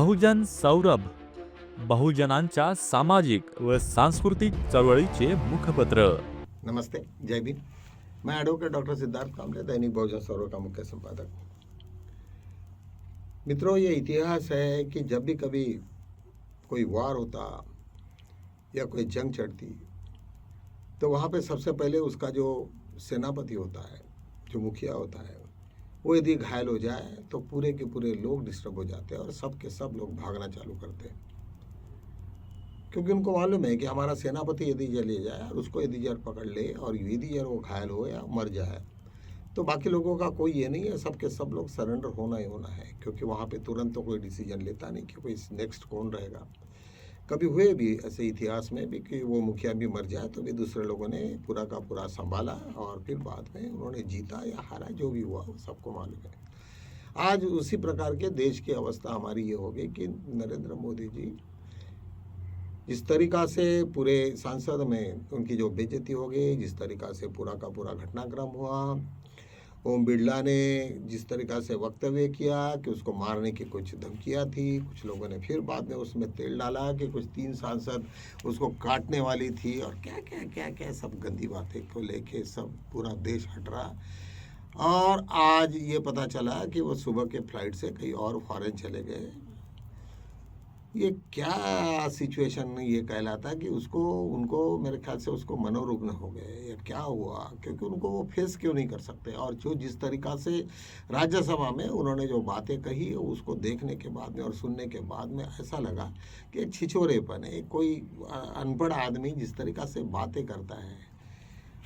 बहुजन सौरभ, बहुजनांच्या सामाजिक व सांस्कृतिक चळवळीचे मुखपत्र. नमस्ते, जय भीम। मैं एडवोकेट डॉक्टर सिद्धार्थ कामले, दैनिक बहुजन सौरभ का मुख्य संपादक। मित्रों, ये इतिहास है कि जब भी कभी कोई वार होता या कोई जंग चढ़ती तो वहाँ पे सबसे पहले उसका जो सेनापति होता है, जो मुखिया होता है, वो यदि घायल हो जाए तो पूरे के पूरे लोग डिस्टर्ब हो जाते हैं और सब के सब लोग भागना चालू करते हैं, क्योंकि उनको मालूम है कि हमारा सेनापति यदि चले जाए और उसको यदि जर पकड़ ले और यदि जर वो घायल हो या मर जाए तो बाकी लोगों का कोई ये नहीं है, सब के सब लोग सरेंडर होना ही होना है, क्योंकि वहाँ पे तुरंत तो कोई डिसीजन लेता नहीं कि कोई नेक्स्ट कौन रहेगा। कभी हुए भी ऐसे इतिहास में भी कि वो मुखिया भी मर जाए तो भी दूसरे लोगों ने पूरा का पूरा संभाला और फिर बाद में उन्होंने जीता या हारा, जो भी हुआ वो सबको मालूम है। आज उसी प्रकार के देश की अवस्था हमारी ये हो गई कि नरेंद्र मोदी जी जिस तरीक़ा से पूरे संसद में उनकी जो बेइज्जती हो गई, जिस तरीक़ा से पूरा का पूरा घटनाक्रम हुआ, ओम बिरला ने जिस तरीक़ा से वक्तव्य किया कि उसको मारने की कुछ धमकियाँ थी, कुछ लोगों ने फिर बाद में उसमें तेल डाला कि कुछ 3 सांसद उसको काटने वाली थी और क्या क्या क्या क्या सब गंदी बातें को लेके सब पूरा देश हट रहा। और आज ये पता चला कि वो सुबह के फ्लाइट से कहीं और फॉरेन चले गए। ये क्या सिचुएशन ये कहलाता कि उसको उनको मेरे ख्याल से उसको मनोरुग्ण हो गए या क्या हुआ, क्योंकि उनको वो फेस क्यों नहीं कर सकते। और जो जिस तरीक़ा से राज्यसभा में उन्होंने जो बातें कही उसको देखने के बाद में और सुनने के बाद में ऐसा लगा कि एक छिछोरेपन है, कोई अनपढ़ आदमी जिस तरीक़ा से बातें करता है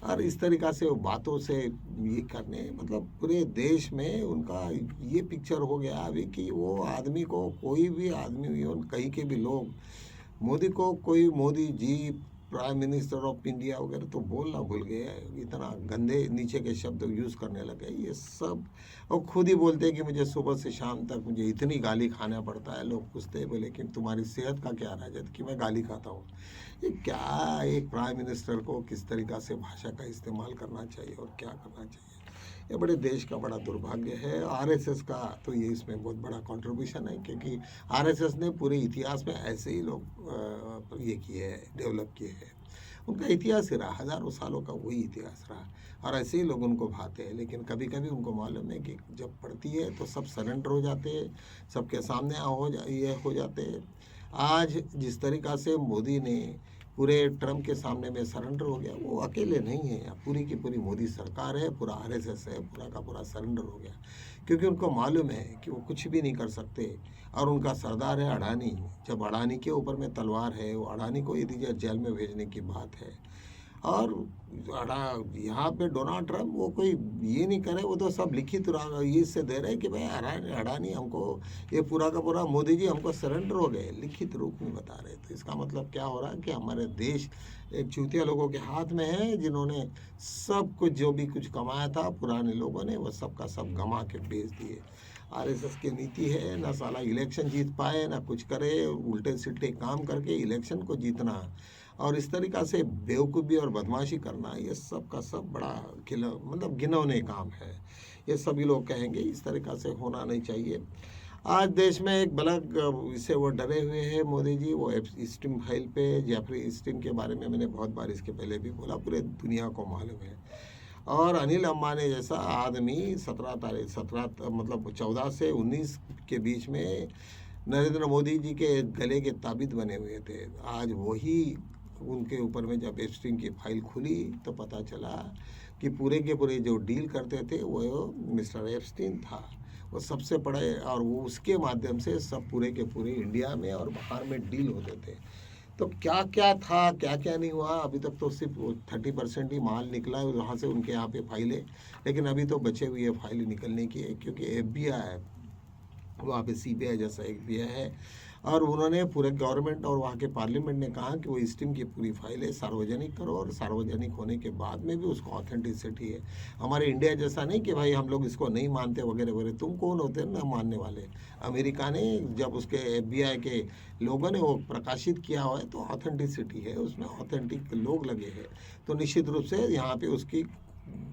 और इस तरीक़ा से वो बातों से ये करने, मतलब पूरे देश में उनका ये पिक्चर हो गया अभी कि वो आदमी को कोई भी आदमी कहीं के भी लोग मोदी को कोई Modi ji prime minister of India वगैरह तो बोलना भूल गए, इतना गंदे नीचे के शब्द यूज़ करने लगे ये सब। और खुद ही बोलते हैं कि मुझे सुबह से शाम तक मुझे इतनी गाली खाना पड़ता है। लोग पूछते हैं बोले कि तुम्हारी सेहत का क्या राज है कि मैं गाली खाता हूँ। ये क्या, एक प्राइम मिनिस्टर को किस तरीक़ा से भाषा का इस्तेमाल करना चाहिए और क्या करना चाहिए, ये बड़े देश का बड़ा दुर्भाग्य है। आरएसएस का तो ये इसमें बहुत बड़ा कंट्रीब्यूशन है, क्योंकि आरएसएस ने पूरे इतिहास में ऐसे ही लोग ये किए हैं, डेवलप किए हैं। उनका इतिहास ही रहा, हज़ारों सालों का वही इतिहास रहा और ऐसे ही लोग उनको भाते हैं। लेकिन कभी कभी उनको मालूम है कि जब पड़ती है तो सब सरेंडर हो जाते हैं, सबके सामने ये हो जाते हैं। आज जिस तरीक़ा से मोदी ने पूरे ट्रम्प के सामने में सरेंडर हो गया, वो अकेले नहीं है, पूरी की पूरी मोदी सरकार है, पूरा आरएसएस है, पूरा का पूरा सरेंडर हो गया, क्योंकि उनको मालूम है कि वो कुछ भी नहीं कर सकते। और उनका सरदार है अडानी, जब अडानी के ऊपर में तलवार है, वो अडानी को यदि जेल में भेजने की बात है। और यहाँ पे डोनाल्ड ट्रम्प वो कोई ये नहीं करे, वो तो सब लिखित ये से दे रहे कि भाई अडानी हमको ये पूरा का पूरा मोदी जी हमको सरेंडर हो गए, लिखित रूप में बता रहे। तो इसका मतलब क्या हो रहा है कि हमारे देश एक चूतिया लोगों के हाथ में है, जिन्होंने सब कुछ जो भी कुछ कमाया था पुराने लोगों ने वो सब का सब गंवा के बेच दिए। आरएसएस की नीति है ना साला इलेक्शन जीत पाए ना कुछ करे, उल्टे सिल्टे काम करके इलेक्शन को जीतना और इस तरीक़ा से बेवकूफ़ी और बदमाशी करना, ये सब का सब बड़ा मतलब घिनौने काम है। ये सभी लोग कहेंगे इस तरीक़ा से होना नहीं चाहिए। आज देश में एक बलग इससे वो डरे हुए हैं मोदी जी, वो स्टीम फाइल पे जेफरी स्टीन के बारे में मैंने बहुत बार इसके पहले भी बोला, पूरे दुनिया को मालूम है। और अनिल अंबानी जैसा आदमी 17 मतलब 14 से 19 के बीच में नरेंद्र मोदी जी के गले के ताबिद बने हुए थे। आज वही उनके ऊपर में जब एप्स्टीन की फाइल खुली तो पता चला कि पूरे के पूरे जो डील करते थे वो मिस्टर एप्स्टीन था, वो सबसे बड़े, और वो उसके माध्यम से सब पूरे के पूरे इंडिया में और बाहर में डील होते थे। तो क्या क्या था, क्या क्या नहीं हुआ, अभी तक तो सिर्फ 30% ही माल निकला है वहाँ से उनके यहाँ पे फाइलें, लेकिन अभी तो बचे हुए फाइलें निकलने की है, क्योंकि FBI वहाँ पे CBI जैसा FBI है और उन्होंने पूरे गवर्नमेंट और वहाँ के पार्लियामेंट ने कहा कि वो स्टीम की पूरी फाइलें सार्वजनिक करो और सार्वजनिक होने के बाद में भी उसको ऑथेंटिसिटी है। हमारे इंडिया जैसा नहीं कि भाई हम लोग इसको नहीं मानते वगैरह वगैरह, तुम कौन होते हैं ना मानने वाले। अमेरिका ने जब उसके FBI के लोगों ने वो प्रकाशित किया हुआ है तो ऑथेंटिसिटी है, उसमें ऑथेंटिक लोग लगे हैं, तो निश्चित रूप से यहाँ पे उसकी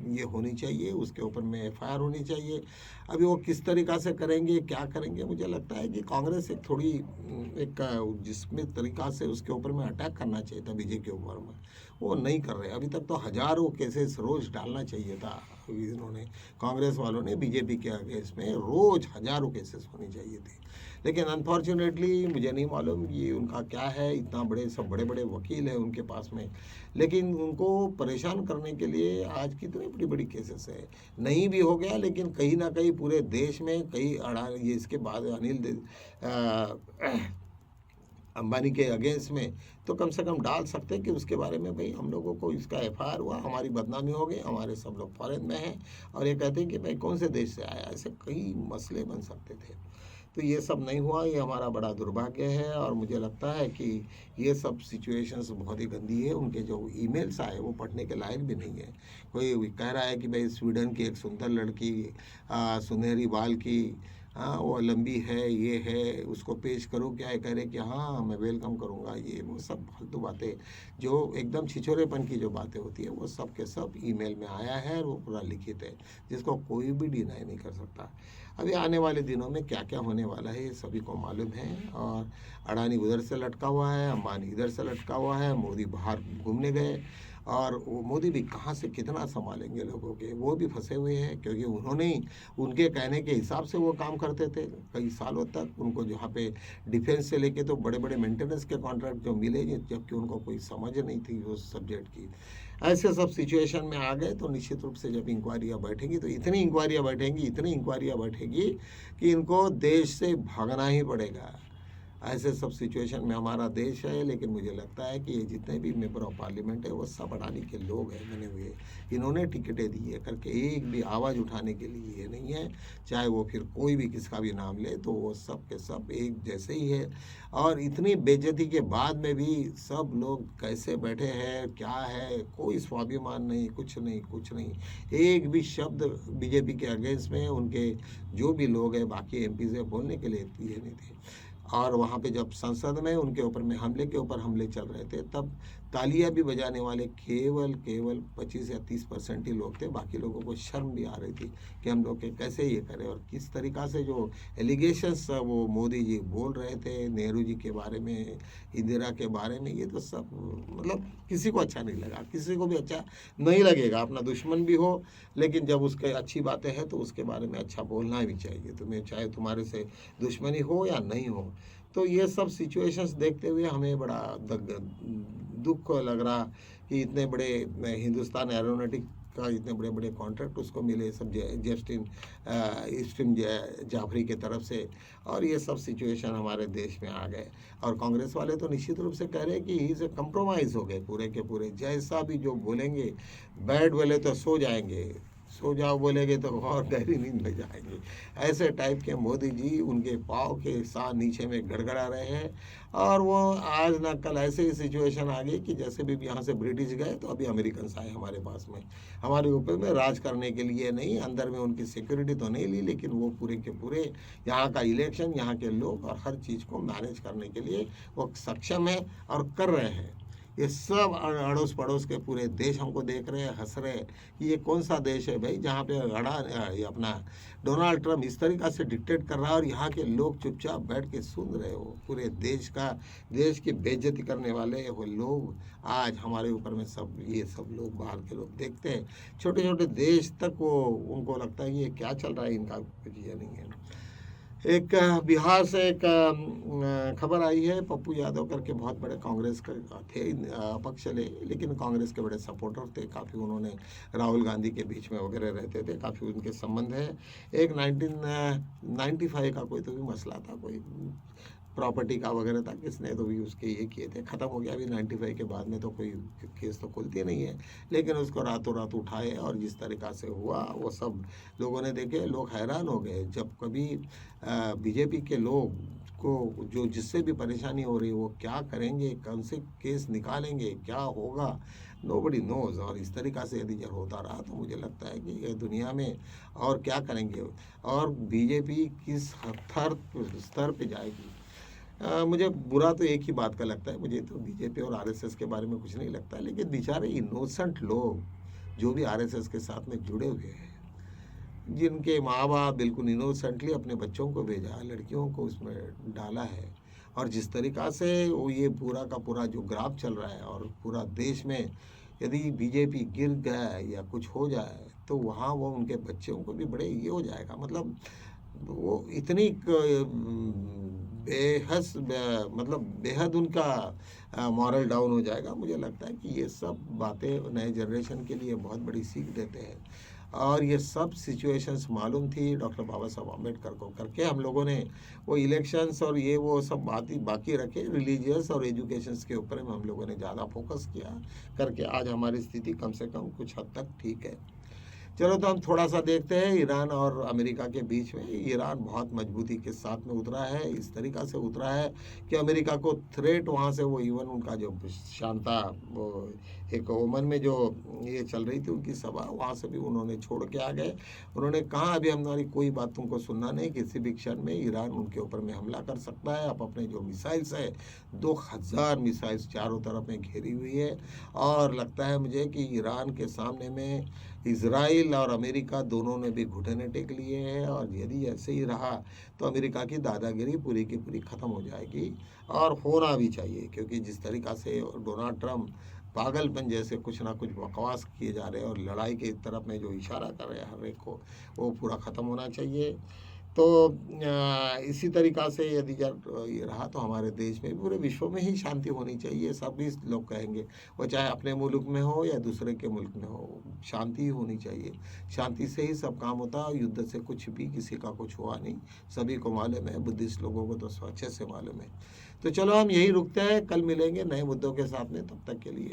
ये होनी चाहिए, उसके ऊपर में एफआईआर होनी चाहिए। अभी वो किस तरीक़ा से करेंगे, क्या करेंगे, मुझे लगता है कि कांग्रेस एक थोड़ी एक जिसमें तरीक़ा से उसके ऊपर में अटैक करना चाहिए था बीजेपी के ऊपर में, वो नहीं कर रहे। अभी तक तो हज़ारों केसेस रोज़ डालना चाहिए था, इन्होंने कांग्रेस वालों ने बीजेपी के अगेंस्ट में रोज़ हज़ारों केसेस होनी चाहिए थी। लेकिन अनफॉर्चुनेटली मुझे नहीं मालूम ये उनका क्या है, इतना बड़े सब बड़े बड़े वकील हैं उनके पास में, लेकिन उनको परेशान करने के लिए आज कितनी बड़ी बड़ी केसेस है। नहीं भी हो गया, लेकिन कहीं ना कहीं पूरे देश में कई ये इसके बाद अंबानी के अगेंस्ट में तो कम से कम डाल सकते हैं कि उसके बारे में भाई हम लोगों को इसका एफआईआर हुआ, हमारी बदनामी हो गई, हमारे सब लोग फॉरेन में हैं और ये कहते हैं कि भाई कौन से देश से आया, ऐसे कई मसले बन सकते थे। तो ये सब नहीं हुआ, ये हमारा बड़ा दुर्भाग्य है और मुझे लगता है कि ये सब सिचुएशंस बहुत ही गंदी है। उनके जो ईमेल्स आए वो पढ़ने के लायक भी नहीं है। कोई कह रहा है कि भाई स्वीडन की एक सुंदर लड़की सुनहरी बाल की, हाँ वो लंबी है, ये है, उसको पेश करो, क्या है, कह रहे कि हाँ मैं वेलकम करूँगा, ये वो सब फालतू बातें जो एकदम छिछोरेपन की जो बातें होती है वो सब के सब ईमेल में आया है और वो पूरा लिखित है, जिसको कोई भी डिनाई नहीं कर सकता। अभी आने वाले दिनों में क्या क्या होने वाला है ये सभी को मालूम है। और अडानी उधर से लटका हुआ है, अंबानी इधर से लटका हुआ है, मोदी बाहर घूमने गए और वो मोदी भी कहाँ से कितना संभालेंगे लोगों के, वो भी फंसे हुए हैं क्योंकि उन्होंने ही उनके कहने के हिसाब से वो काम करते थे कई सालों तक। उनको जहाँ पे डिफेंस से लेके तो बड़े बड़े मेंटेनेंस के कॉन्ट्रैक्ट जो मिले, जबकि उनको कोई समझ नहीं थी उस सब्जेक्ट की। ऐसे सब सिचुएशन में आ गए तो निश्चित रूप से जब इंक्वायरियाँ बैठेंगी तो इतनी इंक्वायरियाँ बैठेंगी कि इनको देश से भागना ही पड़ेगा। ऐसे सब सिचुएशन में हमारा देश है, लेकिन मुझे लगता है कि ये जितने भी मेंबर ऑफ पार्लियामेंट है वो सब अडानी के लोग हैं बने हुए। इन्होंने टिकटें दी है करके एक भी आवाज़ उठाने के लिए ये नहीं है, चाहे वो फिर कोई भी किसका भी नाम ले तो वो सब के सब एक जैसे ही है। और इतनी बेइज्जती के बाद में भी सब लोग कैसे बैठे हैं, क्या है, कोई स्वाभिमान नहीं, कुछ नहीं। एक भी शब्द बीजेपी के अगेंस्ट में उनके जो भी लोग हैं बाकी एमपी से बोलने के लिए ये नहीं थे। और वहाँ पे जब संसद में उनके ऊपर में हमले के ऊपर हमले चल रहे थे तब तालियां भी बजाने वाले केवल 25 या 30% ही लोग थे। बाकी लोगों को शर्म भी आ रही थी कि हम लोग के कैसे ये करें। और किस तरीक़ा से जो एलिगेशंस वो मोदी जी बोल रहे थे नेहरू जी के बारे में, इंदिरा के बारे में, ये तो सब मतलब किसी को अच्छा नहीं लगा, किसी को भी अच्छा नहीं लगेगा, अपना दुश्मन भी हो, लेकिन जब उसके अच्छी बातें हैं तो उसके बारे में अच्छा बोलना भी चाहिए, तुम्हें चाहे तुम्हारे से दुश्मनी हो या नहीं हो। तो ये सब सिचुएशंस देखते हुए हमें बड़ा दुख लग रहा कि इतने बड़े हिंदुस्तान एरोनॉटिक का इतने बड़े बड़े कॉन्ट्रैक्ट उसको मिले सब ईस्टिन जाफरी के तरफ से, और ये सब सिचुएशन हमारे देश में आ गए। और कांग्रेस वाले तो निश्चित रूप से कह रहे हैं कि इसे कंप्रोमाइज़ हो गए पूरे के पूरे, जैसा भी जो बोलेंगे, बैड बोले तो सो जाएंगे, सो जाओ बोलेंगे तो और गहरी नींद में जाएंगे। ऐसे टाइप के मोदी जी उनके पाँव के साथ नीचे में गड़गड़ा रहे हैं। और वो आज ना कल ऐसे ही सिचुएशन आ गई कि जैसे भी यहाँ से ब्रिटिश गए तो अभी अमेरिकन आए हमारे पास में, हमारे ऊपर में राज करने के लिए नहीं, अंदर में उनकी सिक्योरिटी तो नहीं ली, लेकिन वो पूरे के पूरे यहाँ का इलेक्शन, यहाँ के लोग और हर चीज़ को मैनेज करने के लिए वो सक्षम है और कर रहे हैं। ये सब अड़ोस पड़ोस के पूरे देश हमको देख रहे हैं, हंस रहे हैं कि ये कौन सा देश है भाई जहाँ पे ये अपना डोनाल्ड ट्रम्प इस तरीक़ा से डिक्टेट कर रहा है और यहाँ के लोग चुपचाप बैठ के सुन रहे हो। पूरे देश की बेइज्जती करने वाले वो लोग आज हमारे ऊपर में सब ये सब लोग बाहर के लोग देखते हैं, छोटे छोटे देश तक वो उनको लगता है ये क्या चल रहा है, इनका कुछ ये नहीं है। एक बिहार से एक खबर आई है, पप्पू यादव करके बहुत बड़े कांग्रेस के थे, अपक्ष लेकिन कांग्रेस के बड़े सपोर्टर थे, काफ़ी उन्होंने राहुल गांधी के बीच में वगैरह रहते थे, काफ़ी उनके संबंध है। एक 1995 का कोई तो भी मसला था, कोई प्रॉपर्टी का वगैरह था, किसने तो भी उसके ये किए थे, ख़त्म हो गया। अभी 95 के बाद में तो कोई केस तो खुलती नहीं है, लेकिन उसको रातों रात उठाए और जिस तरीक़ा से हुआ वो सब लोगों ने देखे, लोग हैरान हो गए। जब कभी बीजेपी के लोग को जो जिससे भी परेशानी हो रही है वो क्या करेंगे, कौन से केस निकालेंगे, क्या होगा, नोबडी नोज़। और इस तरीक़ा से यदि जब होता रहा तो मुझे लगता है कि ये दुनिया में और क्या करेंगे और बीजेपी किस स्तर पे जाएगी। मुझे बुरा तो एक ही बात का लगता है, मुझे तो बीजेपी और आरएसएस के बारे में कुछ नहीं लगता, लेकिन बेचारे इनोसेंट लोग जो भी आरएसएस के साथ में जुड़े हुए हैं, जिनके माँ बाप बिल्कुल इनोसेंटली अपने बच्चों को भेजा, लड़कियों को उसमें डाला है, और जिस तरीक़ा से वो ये पूरा का पूरा जो ग्राफ चल रहा है, और पूरा देश में यदि बीजेपी गिर गया या कुछ हो जाए तो वहाँ वो उनके बच्चों को भी बड़े ये हो जाएगा, मतलब वो इतनी मतलब बेहद उनका मॉरल डाउन हो जाएगा। मुझे लगता है कि ये सब बातें नए जनरेशन के लिए बहुत बड़ी सीख देते हैं, और ये सब सिचुएशंस मालूम थी डॉक्टर बाबा साहब आम्बेडकर को, करके हम लोगों ने वो इलेक्शंस और ये वो सब बात ही बाकी रखे, रिलीजियस और एजुकेशंस के ऊपर में हम लोगों ने ज़्यादा फोकस किया, करके आज हमारी स्थिति कम से कम कुछ हद तक ठीक है। चलो तो हम थोड़ा सा देखते हैं ईरान और अमेरिका के बीच में। ईरान बहुत मजबूती के साथ में उतरा है, इस तरीक़ा से उतरा है कि अमेरिका को थ्रेट वहाँ से वो इवन उनका जो शांता वो एक ओमन में जो ये चल रही थी उनकी सभा, वहाँ से भी उन्होंने छोड़ के आ गए। उन्होंने कहा अभी हमारी कोई बात तुमको सुनना नहीं, किसी भी क्षण में ईरान उनके ऊपर में हमला कर सकता है। अब अपने जो मिसाइल्स है 2000 मिसाइल्स चारों तरफ में घेरी हुई है, और लगता है मुझे कि ईरान के सामने में इज़राइल और अमेरिका दोनों ने भी घुटने टेक लिए हैं, और यदि ऐसे ही रहा तो अमेरिका की दादागिरी पूरी की पूरी ख़त्म हो जाएगी, और होना भी चाहिए, क्योंकि जिस तरीक़ा से डोनाल्ड ट्रंप पागलपन जैसे कुछ ना कुछ बकवास किए जा रहे हैं और लड़ाई की तरफ में जो इशारा कर रहे हैं हर एक को, वो पूरा ख़त्म होना चाहिए। तो इसी तरीक़ा से यदि ये रहा तो हमारे देश में पूरे विश्व में ही शांति होनी चाहिए। सभी लोग कहेंगे, वो चाहे अपने मुल्क में हो या दूसरे के मुल्क में हो, शांति ही होनी चाहिए। शांति से ही सब काम होता है, युद्ध से कुछ भी किसी का कुछ हुआ नहीं, सभी को मालूम है, बुद्धिस्ट लोगों को तो अच्छे से मालूम है। तो चलो हम यही रुकते हैं, कल मिलेंगे नए मुद्दों के साथ में, तब तक के लिए